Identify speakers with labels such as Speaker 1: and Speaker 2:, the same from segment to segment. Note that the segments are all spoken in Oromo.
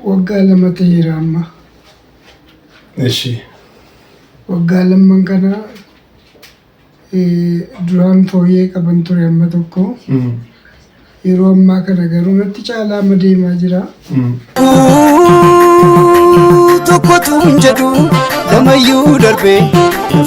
Speaker 1: waggaa lama ta'eera amma.
Speaker 2: Eshi.
Speaker 1: Waggaa lamman kana duraan fooyyee qaban ture amma tokko. Yeroo ammaa kana garuu natti caalaa amma deemaa jira.
Speaker 3: Tokkotu hin jedhu lamayyuu darbee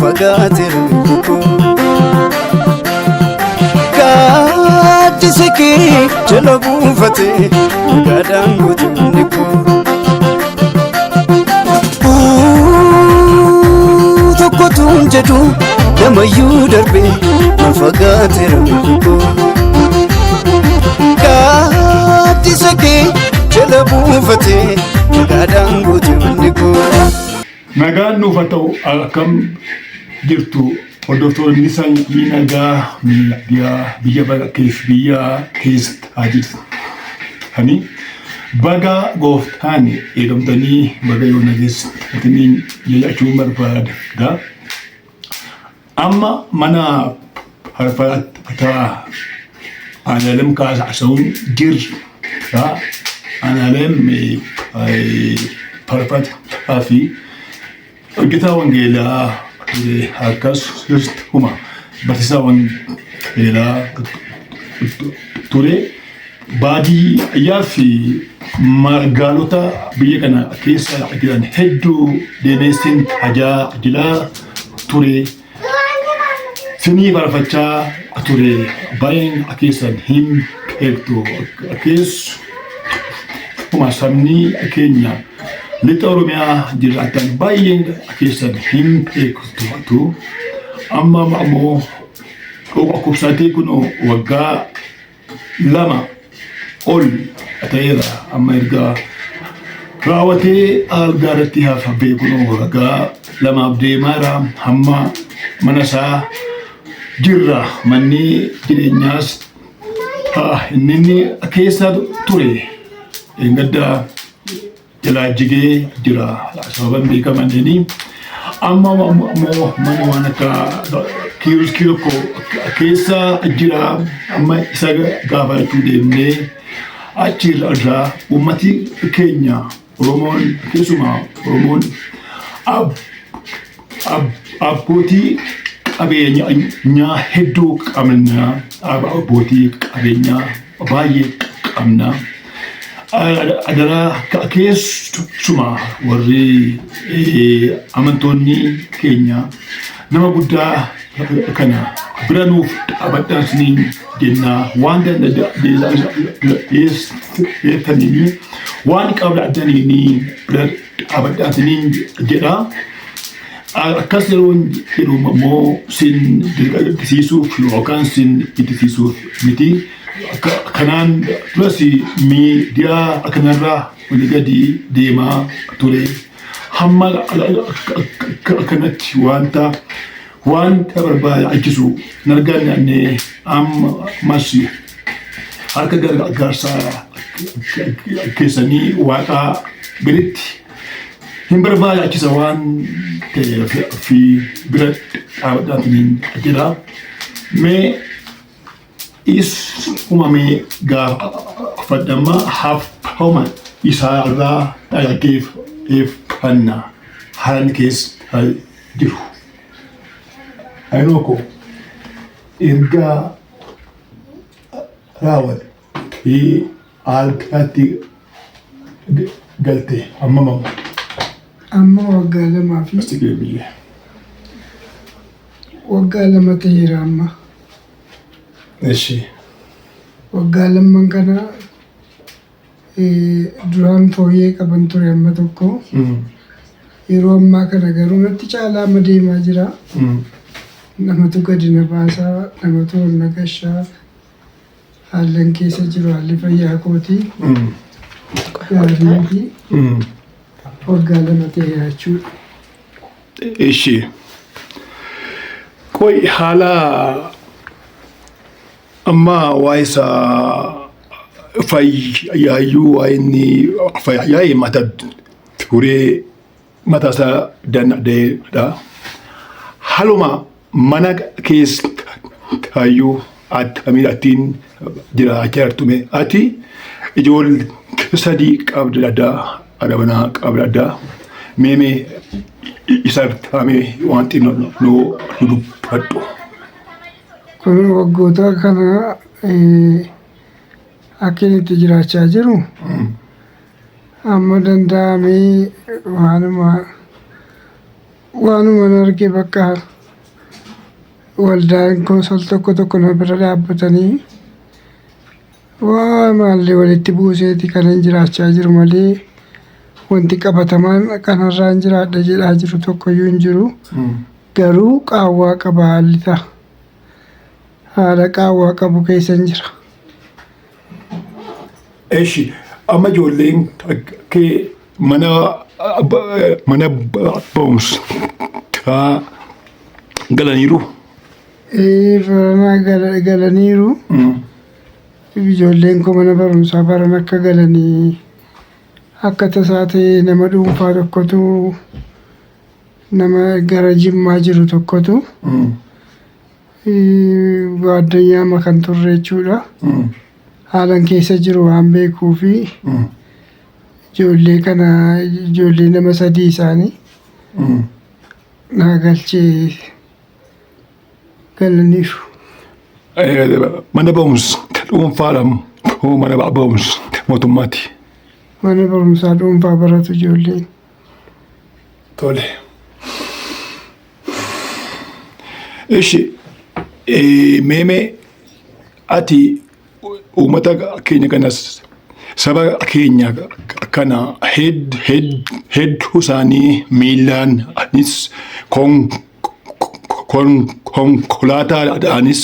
Speaker 3: fagaateera tokko. Gaaddisa kee jala buufatee gaadhaan goote koo. Tokkotu hin jedhu lamayyuu darbee fagaateera tokko. Gaaddisa kee jala buufatee gaadhaan goote koo.
Speaker 2: Nagaan nuuf haa ta'u akkam jirtu hordoftoonni isaanii nagaa biyya keessa haa jirtu. Ani baga gooftaan eegamtanii baga yoo nageessitanii jechuu barbaada. Amma mana faarfataa Analem kaasa'uun jirra. Analem faarfataa fi hojjetaa wangeelaa akkasuma barsiisaa wangeelaa ture. Baadiyyaa fi magaalota biyya kana keessa jiran hedduu deemee tajaajilaa ture. Sinii faarfachaa ture. Baay'een keessan hin beektu. Keessumaa sabni keenya lixa Oromiyaa jiraatan baay'een keessan hin beektu. Amma immoo dhukkubsatee kun waggaa lama ol ta'eera. Amma erga raawwatee algaa irratti hafee kun waggaa lamaaf deemaara. Hamma mana isaa jirra. Manni jireenyaas inni keessa ture gadda jalaa jigee jira. Sababan beekamaniini amma immoo mana waan akka kiiskii tokko keessa jira. Amma isa gaafachuu deemnee achirraa uummati keenya Oromoon keessumaa Oromoon abbootii qabeenyaa hedduu qabna. Abbootii qabeenyaa baay'ee qabna. Adaraa keessumaa warri amantoonni keenya nama guddaa kana bira nuuf dhaabadhaasanii jenna. Waan danda'eessaniini waan qabdaniini bira dhaabadhaasanii jedha. Akkas yeroo jedhu immoo sin dirqisiisuuf yookaan sin ittisiisuuf miti. Kanaan duras miidiyaa kanarraa walii gadi deemaa ture. Hamma kanatti wanta barbaachisu narganne ammas harka gargaarsaa keessanii waaqaa biritti hin barbaachisa waan ta'eef bira dhaabadhaataniin jira. Mee uumamee gaafadhama hafama isaa irraa dhaggeeffannaa haalan keessa jiru. Ayinooko erga raawwatee algaatti galte amma
Speaker 1: waggaa lamaa fi waggaa lama ta'eera amma.
Speaker 2: Eshi.
Speaker 1: Waggaa lamman kana duraan fooyyee qaban ture amma tokko. Yeroo ammaa kana garuu natti caalaa amma deemaa jira. Namatu gadi na baasaa, namatu ol na gashaa. Haallan keessa jiru haalli fayyaa kootii. Gaarii fi waggaa lama ta'eera jechuudha.
Speaker 2: Eshi. Koi haala amma waa'ee isaa fayyaayyuu waa'ee inni fayyaa'ee mata turee mataa isaa danda'eedha. Haaluma mana keessayyuu attiin jiraachaa jirtume ati ijoollee sadii qabda adabana qabda meemee isa taamee wanti nu dubbadhu.
Speaker 1: Kun waggoota kana akka inni itti jiraachaa jiru amma danda'amee waanuma arge bakka waldaan konsol tokko na bira dhaabbatanii waa maallee walitti buuseeti kan jiraachaa jiru malee wanti qabatamaan kanarraan jiraadha jedhaa jiru tokkoyyuu hin jiru. Garuu qaawwaa qaba haalli ta'a. Haala qaawwaa qabu keessa hin jira.
Speaker 2: Eeshi amma ijoolleen kee mana barumsaa galaniiru.
Speaker 1: Barana galaniiru. Ijoolleen koo mana barumsaa barana akka galanii akka tasaa ta'e nama dhuunfaa tokkotu nama gara Jimmaa jiru tokkotu addunyaa makan turre jechuudha. Haalan keessa jiru waan beekuu fi ijoollee kana ijoollee nama sadii isaanii naa galchee galaniiru.
Speaker 2: Mana barumsaa dhuunfaadhaan mana barumsaa mootummaati.
Speaker 1: Mana barumsaa dhuunfaa baratu ijoolleen.
Speaker 2: Tole. Eeshi meemee ati uummata keenya kanas saba keenya kana hedduu isaanii miilaanis konkolaataadhaanis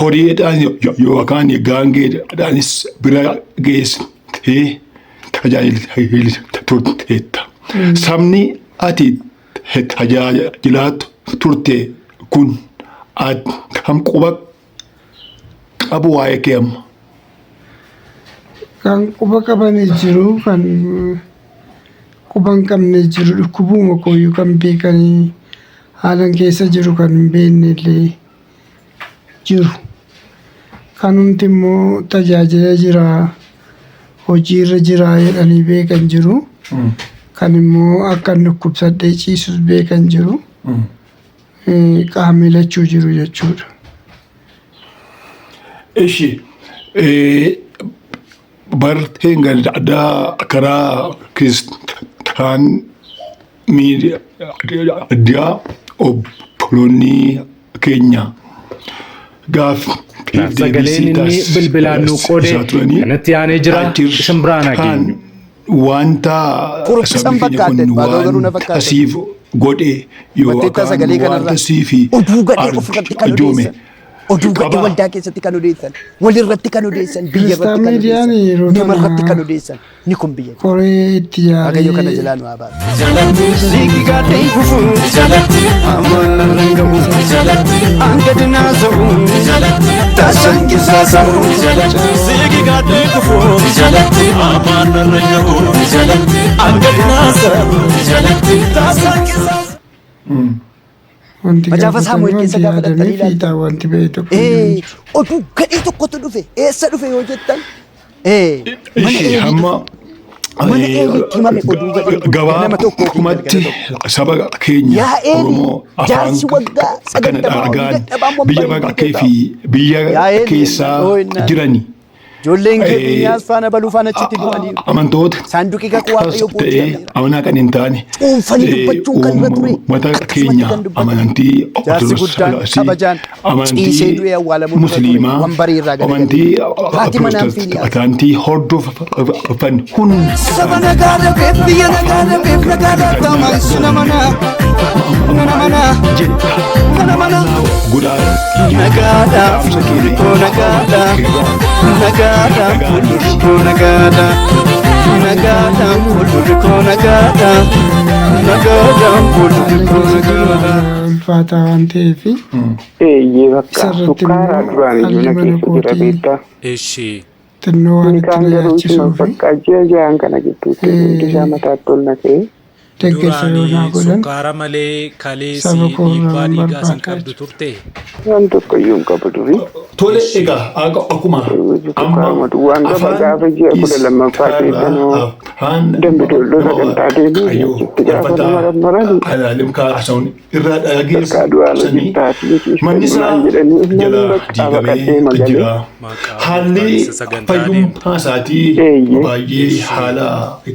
Speaker 2: horiidhaan yookaan gaangeedhaanis bira geessitee tajaajilaa turteetta. Sabni ati tajaajilaa turte kun kam quba qabu waa'ee kee amma?
Speaker 1: Kan quba qabanii jiru kan quba hin qabne jiru dhukkubuma kooyyuu kan beekanii haalan keessa jiru kan hin beekne illee jiru. Kan hundi immoo tajaajila jira hojiirra jira jedhanii beekan jiru. Kan immoo akka dhukkubsadhee ciisus beekan jiru. Qaamilachuu jiru jechuudha.
Speaker 2: Eeshi barteen gaddaa karaa kiristaan miidiyaa obboloonni keenya
Speaker 4: sagaleen inni bilbilaan nu qoode kanatti aanee jira isin biraan hageenya.
Speaker 2: Wanta siif godhe yookaan wanta siifi arjoome.
Speaker 5: Oduu gadii waldaa keessatti kan odeessan, walirratti kan odeessan, biyyarratti kan odeessan, namarratti kan odeessan ni kun biyya.
Speaker 1: Qoree itti yaadee.
Speaker 5: Waaqayyo kana jalaa nu haa baatu.
Speaker 3: Siiki gaadhee kufu amala rangamu angadinaa za'u taasaan kisaa sa'u siiki gaadhee kufu amala rangamu angadinaa za'u taasaan kisaa sa'u.
Speaker 5: Macaafa Saamu'eel keessa gaafa dhattanii
Speaker 1: ilaaltan wanti ba'e tokko
Speaker 5: oduu gadhee tokkotu dhufe eessa dhufe yoo jettan
Speaker 2: hamma gabaabumatti saba keenya Oromoo afaan kana dhaagaan biyya baqatee fi biyya keessaa jirani.
Speaker 5: Ijoolleen keenyaas faana baluu faana achitti du'anii
Speaker 2: amantoota
Speaker 5: saanduqi kakuu waaqayyoo
Speaker 2: ta'ee amanaa kan hin taane
Speaker 5: cuunfanii dubbachuun kan irra ture
Speaker 2: uummata keenya amantii
Speaker 5: jaarsi guddaan kabajaan ciisee du'ee awwaalamuu
Speaker 2: musliimaa amantii amantii hordofan kun
Speaker 3: saba nagaa dhabeef biyya nagaa dhabeef nagaa dhaabtamaan suna manaa
Speaker 2: guddaa
Speaker 3: nagaadhaaf koo nagaadhaaf nagaadhaaf fuuldurri koo nagaadhaaf nagaadhaaf fuuldurri koo nagaadhaaf nagaadhaaf fuuldurri koo nagaadhaaf.
Speaker 1: Ulfaataa waan ta'eef.
Speaker 6: Bakka sukkaaraa duraan iyyuu na keessa jira beektaa.
Speaker 1: Xinnoo waan itti
Speaker 6: garuu isuma bakka ji'a ja'aan kana gidduutti hundi isaa mataatti ol na ka'e.
Speaker 1: deeggarsa yoo naa godhan
Speaker 4: sukkaara malee kaleessi
Speaker 1: saba koo
Speaker 4: dhiibbaa
Speaker 1: irraa
Speaker 4: dhiigaa sin
Speaker 1: barbaadaa
Speaker 4: qabdu turte.
Speaker 6: Waan tokkoyyuu hin qabu durii.
Speaker 2: Tole egaa akkuma
Speaker 6: waan gaba gaafa ji'a 12ffaa keessanoo dambi dolloo sagantaa deebii achitti gaafa nama rammarani.
Speaker 2: Alaalim kaasawun irraa dhageessa.
Speaker 6: Bakka du'aa lojitaatii
Speaker 2: Mannisaa jala diigamee jira. Haalli fayyummaa isaatii baay'ee haala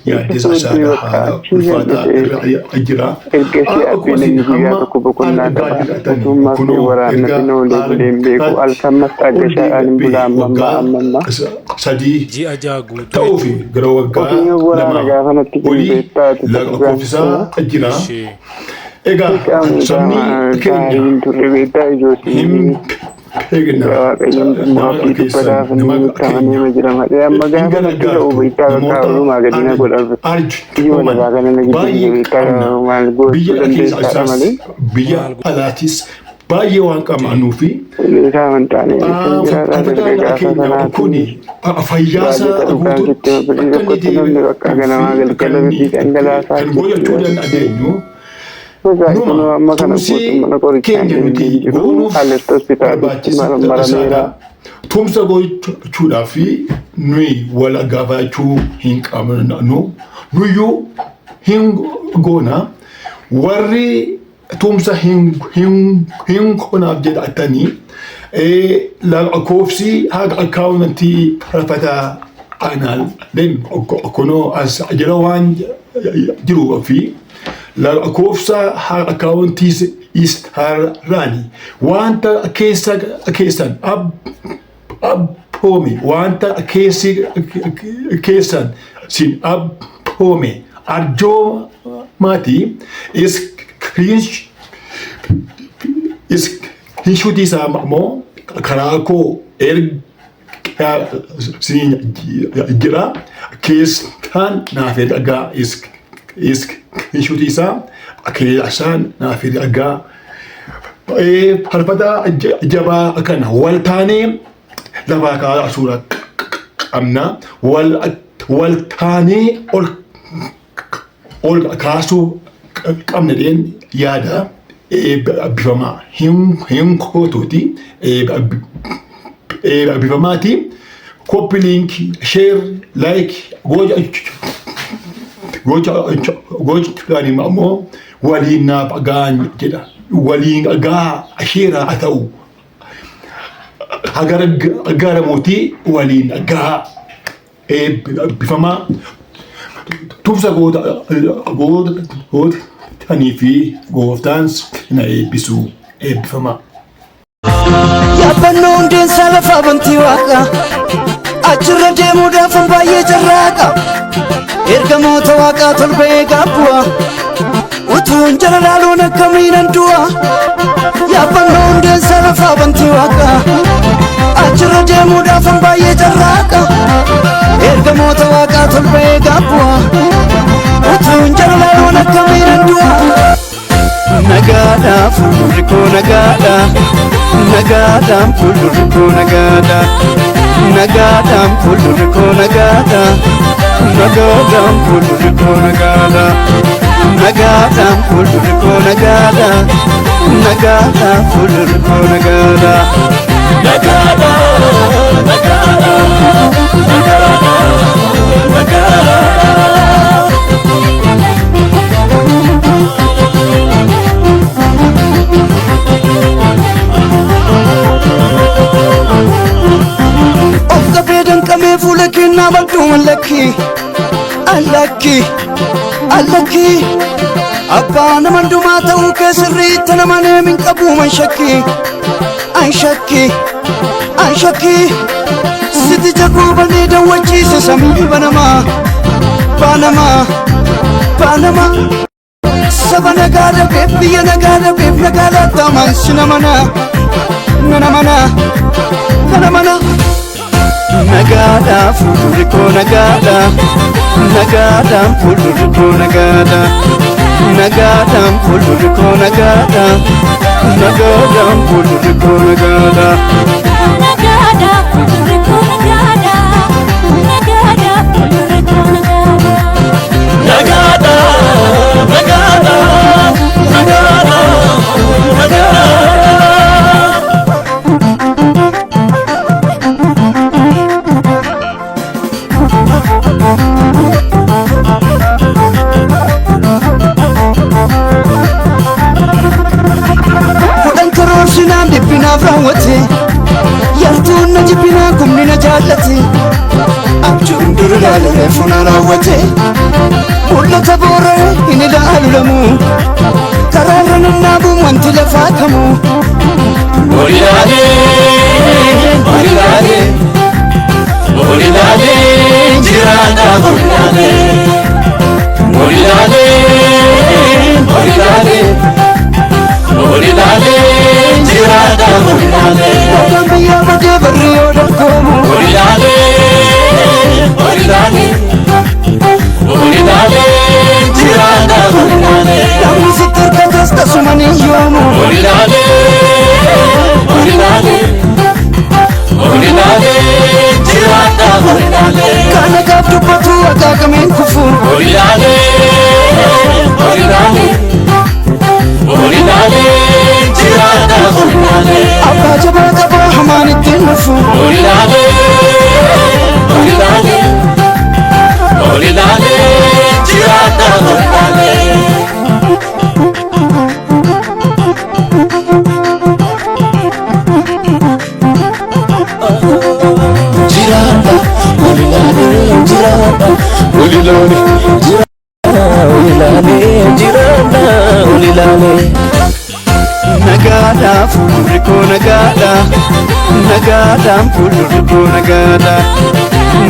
Speaker 2: yaaddisaa isaa haala ulfaataa irra jira.
Speaker 6: ergasii abbiin guyyaa tokko boqonnaa qaba. Mootummaa fi waraanatti noolee buleen beeku alkammas aggashaadhaan bulaa ammammaa.
Speaker 2: Sadii
Speaker 4: Ji'a jaaguutu
Speaker 2: ta'uufi gara waggaa
Speaker 6: Ofiin waraana gaafa natti
Speaker 2: olii
Speaker 6: beektaati
Speaker 2: lakkoofsisaa jira.
Speaker 4: ishee.
Speaker 2: Egaa sabni keenya
Speaker 6: hin turre beektaa ijoollee.
Speaker 2: hin eegna
Speaker 6: Waaqayyoon dhimma ofii dubbataaf ni murtaa'anii ma jira malee amma gaafa natti ta'u beektaa bakka walumaa gadi na godhatu. Iyyuma lafaa kana na gidduu beektaa maal gochuu dandeessaa malee.
Speaker 2: biyya alaatis baay'ee waan qabnuu fi
Speaker 6: Isaa amantaanii kan jiraata darbe gaafa
Speaker 2: kun
Speaker 6: kanaati.
Speaker 2: fayyaasa
Speaker 6: Dhugaatitti birrii tokkotti namni bakka ganamaa galgala birrii dhangalaasaa
Speaker 2: kan gochuu dandeenyu
Speaker 6: Gogaa kunoo amma kana mootummaa qorichaa hin jiru. Haalatti hospitaalitti marameera.
Speaker 2: Tumsa gochuudhaa fi nuyi wal gaafachuu hin qabnu. Nuyyuu hin goona. Warri tumsa hin goonaaf jedhatanii lakkoofsi haga akkaawuntii farfataa anaan kunoo as jala waan jiruu fi lakkoofsa akkaawuntii isaarraani wanta keessan abboome wanta keessan sin abboome arjoomaatii iskiriinshuutii isaa immoo karaa koo ergaa siin jira keessaan naaf ergaa iskiriinshuutii isaa keessaan naaf ergaa farfata jabaa kana wal taanee lafaa kaasuudha qabna wal taanee ol kaasuu qabna dheen yaada bifamaa hin kootuuti bifamaati copy link share like gochuudhaan immoo waliin naaf gaan jedha waliin gaa asheeraa haa ta'u agaramuutii waliin gaa bifamaa tumsa gootanii fi gooftaans na eebbisuu eebbifamaa.
Speaker 3: Yaabannoo hundeensaa lafa bantii waaqa achirra deemuudhaaf baay'ee carraaqa ergamoota waaqaa tolbee gaabbu'a utuun jala laaluun akkamiinan du'a yaabannoo hundeensaa lafa bantii waaqa achirra deemuudhaaf baay'ee carraaqa ergamoota waaqaa tolbee gaabbu'a utuun jala laaluun akkamiinan du'a. Nagaadha fuuldurri koo nagaadha nagaadhaan fuuldurri koo nagaadha nagaadhaan fuuldurri koo nagaadha nagaadhaan fuuldurri koo nagaadha nagaadhaan fuuldurri koo nagaadha nagaadhaan fuuldurri koo nagaadha nagaadha nagaadha nagaadha nagaadha. Fuula kennaa badduu allakki abbaa nama hundumaa ta'uu keessirriitti nama neemin qabu man shakki siti jagoo banee dawwachiise samii banamaa saba nagaa dhabeef biyya nagaa dhabeef nagaa laattaman si namana Nagaadha fuuldurri koo nagaadha nagaadhaan fuuldurri koo nagaadha nagaadhaan fuuldurri koo nagaadha nagaadhaan fuuldurri koo nagaadha.
Speaker 7: Nagaadha fuuldurri koo nagaadha nagaadha fuuldurri koo nagaadha.
Speaker 3: Kudhan karoorsinaan dhibbinaaf raawwate yartuun na jibbinaa kumni na jaallate abjuun dur ilaale reefu na raawwate mul'ata booree hin ilaalu lamuu karaarra nannaabuun wanti lafaa kamuu Olilaalee jiraadha Olilaalee jiraadha Dhagaan biyyaa badee barri yoo dargoomu Olilaalee jiraadha Namni sitti hirkates tasuma ni yoomu Kana gaaf dubbatu akka kamiin kufu Abbaa jabaa qabaa hamaan ittiin nufu Nagaadhaan fuuldurri koo nagaadha Nagaadhaan fuuldurri koo nagaadha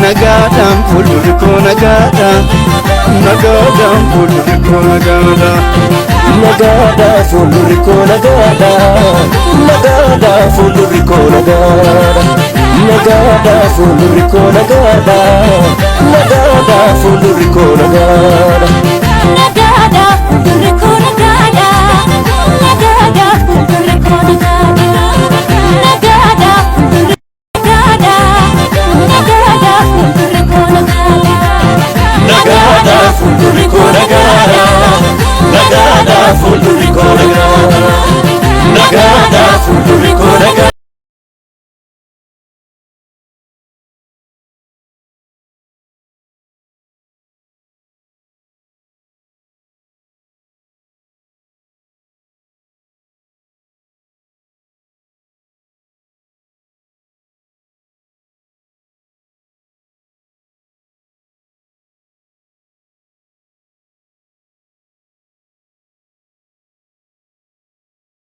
Speaker 3: Nagaadhaan fuuldurri koo nagaadha Nagaadhaan fuuldurri koo nagaadha
Speaker 8: Nagaadhaan fuuldurri koo nagaadha Nagaadhaan fuuldurri koo nagaadha Nagaadhaan fuuldurri koo nagaadha Nagaadhaan fuuldurri koo nagaadha